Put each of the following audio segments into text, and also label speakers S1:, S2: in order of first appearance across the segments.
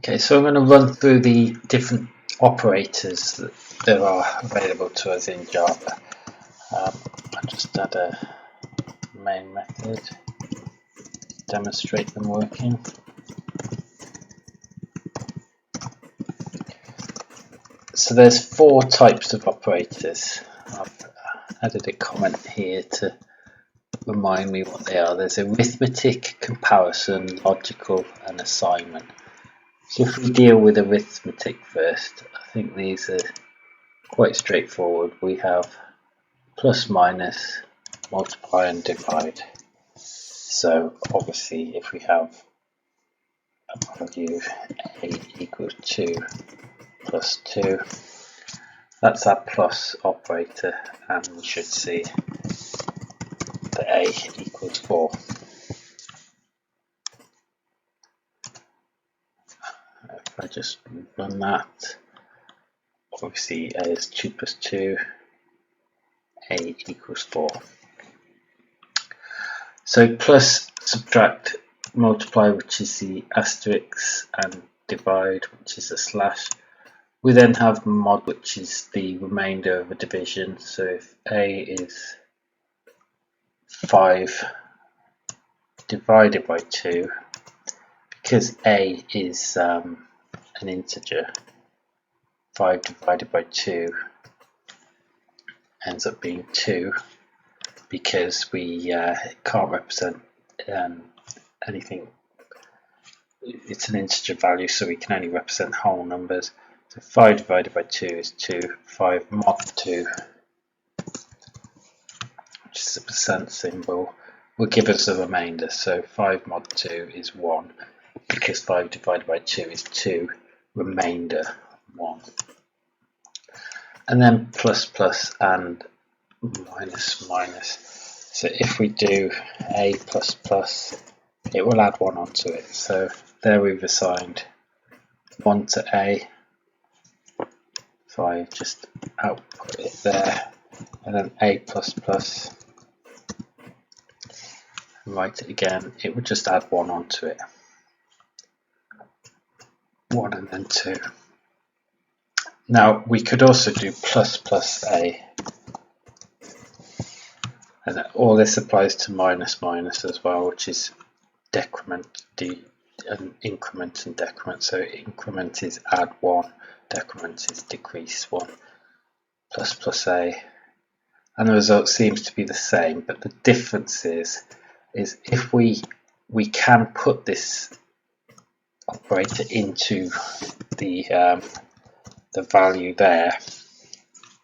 S1: Okay, so I'm going to run through the different operators that there are available to us in Java. I'll just add a main method to demonstrate them working. So there's 4 types of operators. I've added a comment here to remind me what they are. There's arithmetic, comparison, logical, and assignment. So if we deal with arithmetic first, I think these are quite straightforward. We have plus, minus, multiply and divide. So obviously if we have a value a equals 2 plus 2, that's our plus operator, and we should see that a equals 4. If I just run that, obviously a is 2 plus 2, a equals 4. So plus, subtract, multiply, which is the asterisk, and divide, which is a slash. We then have mod, which is the remainder of a division. So if a is 5 divided by 2, because a is an integer, 5 divided by 2 ends up being 2, because we can't represent anything. It's an integer value, so we can only represent whole numbers. So 5 divided by 2 is 2. 5 mod 2, which is a percent symbol, will give us a remainder. So 5 mod 2 is 1, because 5 divided by 2 is 2, remainder 1. And then plus, plus, and minus, minus. So if we do a plus, plus, it will add 1 onto it. So there we've assigned 1 to a. So I just output it there, and then a plus, plus, and write it again. It would just add 1 onto it. 1 and then 2. Now we could also do plus, plus a, and all this applies to minus, minus as well, which is decrement, and increment and decrement. So increment is add 1, decrement is decrease 1. Plus, plus a, and the result seems to be the same, but the difference is if we can put this operator into the value there,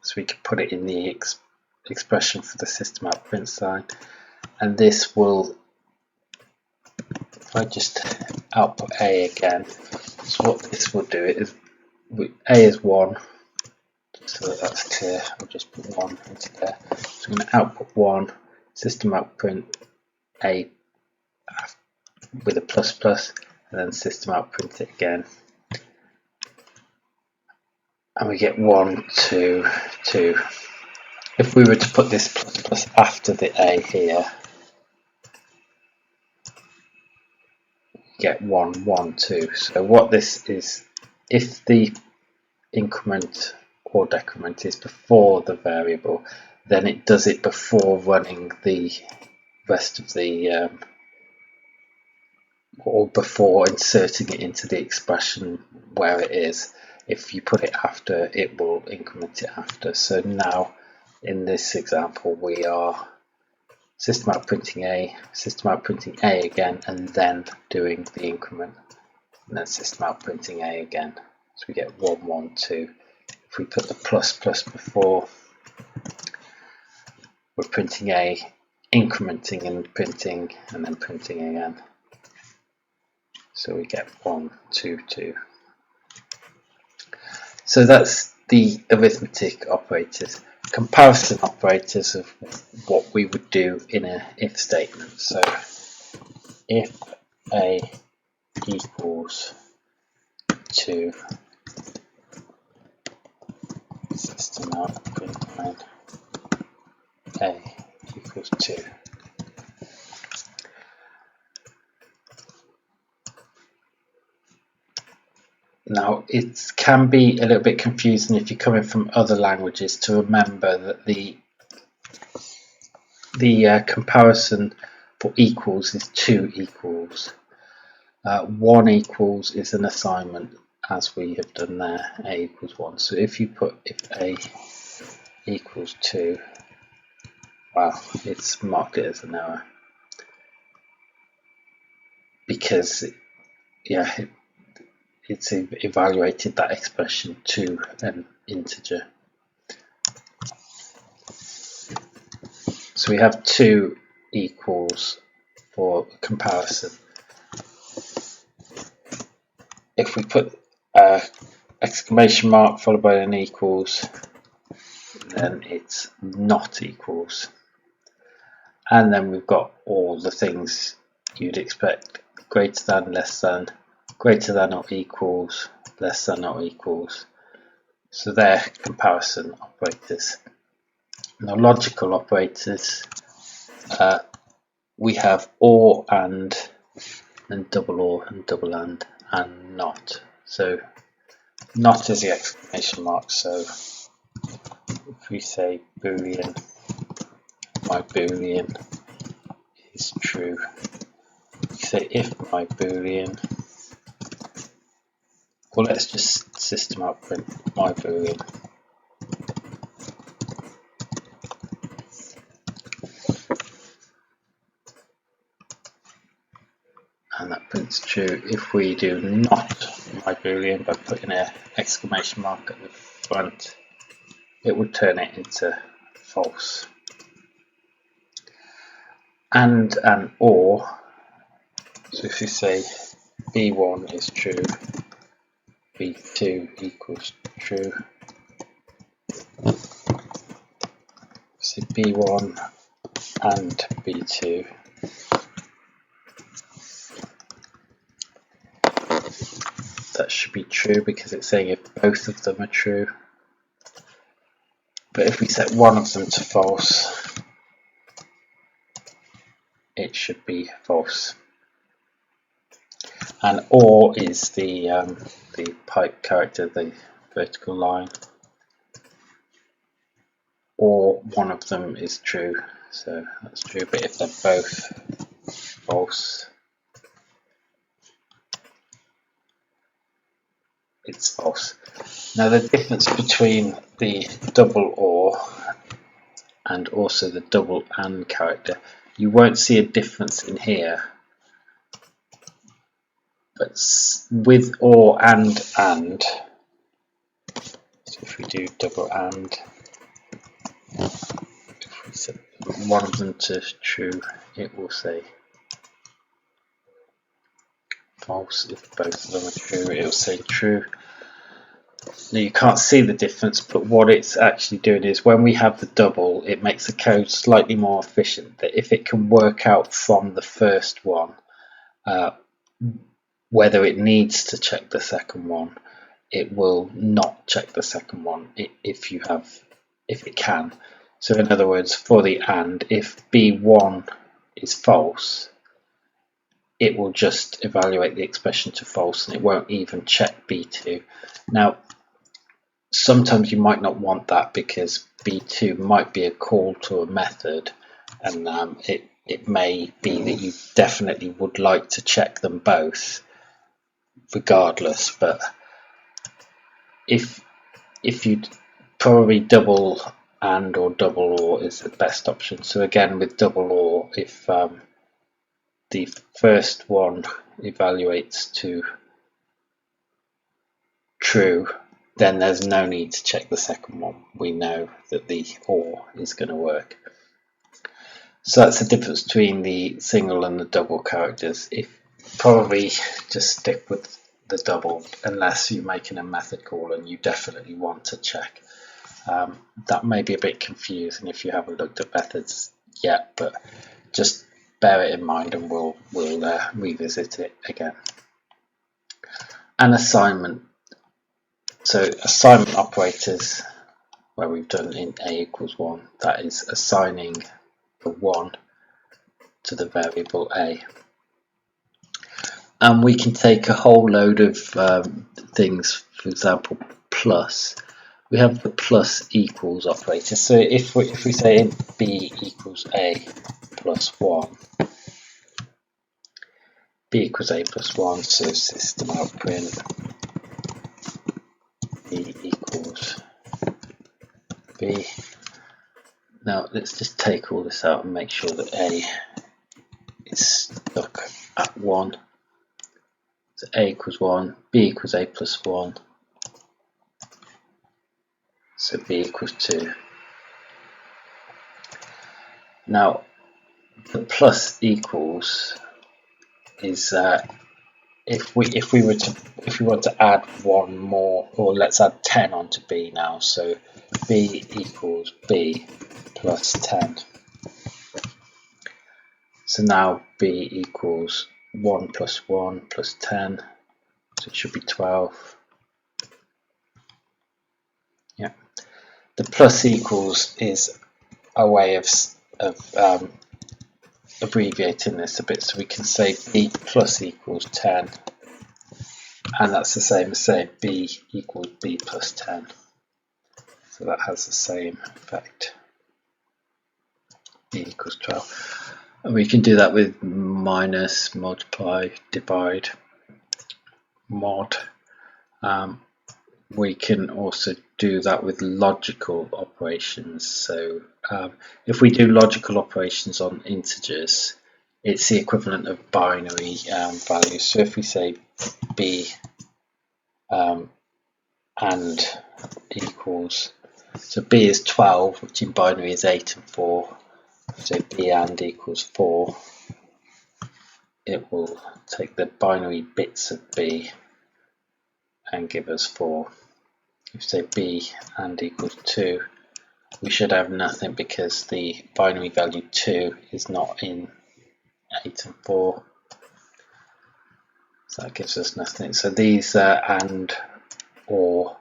S1: so we can put it in the expression for the system out print sign, and this will, if I just output a again, so what this will do is a is 1, so that's clear. I'll just put 1 into there. So I'm going to output 1, system out print a with a plus, plus, and then system out print it again, and we get 1, 2, 2. If we were to put this plus, plus after the a here, we get 1, 1, 2. So what this is, if the increment or decrement is before the variable, then it does it before running the rest of the or before inserting it into the expression where it is. If you put it after, it will increment it after. So now in this example we are system out printing a, system out printing a again, and then doing the increment, and then system out printing a again. So we get 1, 1, 2. If we put the plus, plus before, we're printing a, incrementing and printing, and then printing again. So we get 1, 2, 2. So that's the arithmetic operators. Comparison operators of what we would do in an if statement. So if a equals 2, system out print line a equals 2. Now it can be a little bit confusing if you're coming from other languages to remember that the comparison for equals is 2 equals. 1 equals is an assignment, as we have done there, a equals 1. So if you put if a equals 2, well, it's marked it as an error because it's evaluated that expression to an integer. So we have 2 equals for comparison. If we put exclamation mark followed by an equals, then it's not equals. And then we've got all the things you'd expect: greater than, less than, greater than or equals, less than or equals. So they're comparison operators. Now logical operators, we have or and double or and double and not. So not is the exclamation mark. So if we say boolean, my boolean is true. We say if my boolean, well, let's just system out print my boolean. And that prints true. If we do not my boolean by putting an exclamation mark at the front, it would turn it into false. And or, so if you say b1 is true, b2 equals true, so b1 and b2, that should be true because it's saying if both of them are true. But if we set one of them to false, it should be false. And or is the pipe character, the vertical line, or one of them is true, so that's true. But if they're both false, it's false. Now the difference between the double or and also the double and character, you won't see a difference in here, but with or and, so if we do double and, if we set one of them to true, it will say false. If both of them are true, it will say true. Now you can't see the difference, but what it's actually doing is when we have the double, it makes the code slightly more efficient, that if it can work out from the first one whether it needs to check the second one, it will not check the second one if it can. So in other words, for the and, if b1 is false, it will just evaluate the expression to false and it won't even check b2. Now sometimes you might not want that because b2 might be a call to a method, and it may be that you definitely would like to check them both regardless. But if you probably double and or double or is the best option. So again, with double or, if the first one evaluates to true, then there's no need to check the second one. We know that the or is going to work. So that's the difference between the single and the double characters. If probably just stick with the double unless you're making a method call and you definitely want to check. That may be a bit confusing if you haven't looked at methods yet, but just bear it in mind and we'll revisit it again. An assignment. So assignment operators, where we've done in a equals 1, that is assigning the 1 to the variable a. And we can take a whole load of things, for example, plus. We have the plus equals operator. So if we say b equals a plus 1, b equals a plus 1, so system out print b equals b. Now let's just take all this out and make sure that a is stuck at 1. So a equals 1, b equals a plus 1, so b equals 2. Now the plus equals is if we want to add one more, or let's add 10 onto b now. So b equals b plus 10. So now b equals 1 plus 1 plus 10. So it should be 12. Yeah. The plus equals is a way of abbreviating this a bit, so we can say b plus equals 10, and that's the same as saying b equals b plus 10. So that has the same effect. B equals 12. And we can do that with minus, multiply, divide, mod. We can also do that with logical operations. So if we do logical operations on integers, it's the equivalent of binary values. So if we say b and equals, so b is 12, which in binary is 8 and 4. So b and equals 4. It will take the binary bits of b and give us 4. If we say b and equals 2, we should have nothing because the binary value 2 is not in 8 and 4. So that gives us nothing. So these are and, or,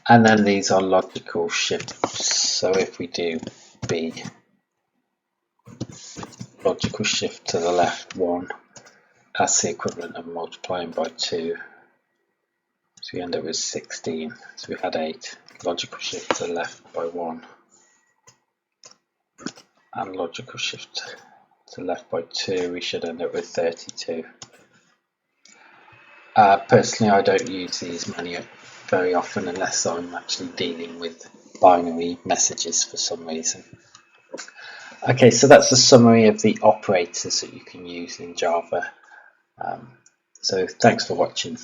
S1: and then these are logical shifts. So if we do b, logical shift to the left 1, that's the equivalent of multiplying by 2. So we end up with 16. So we had 8. Logical shift to the left by 1. And logical shift to the left by 2, we should end up with 32. Personally, I don't use these very often unless I'm actually dealing with binary messages for some reason. Okay, so that's a summary of the operators that you can use in Java. So thanks for watching.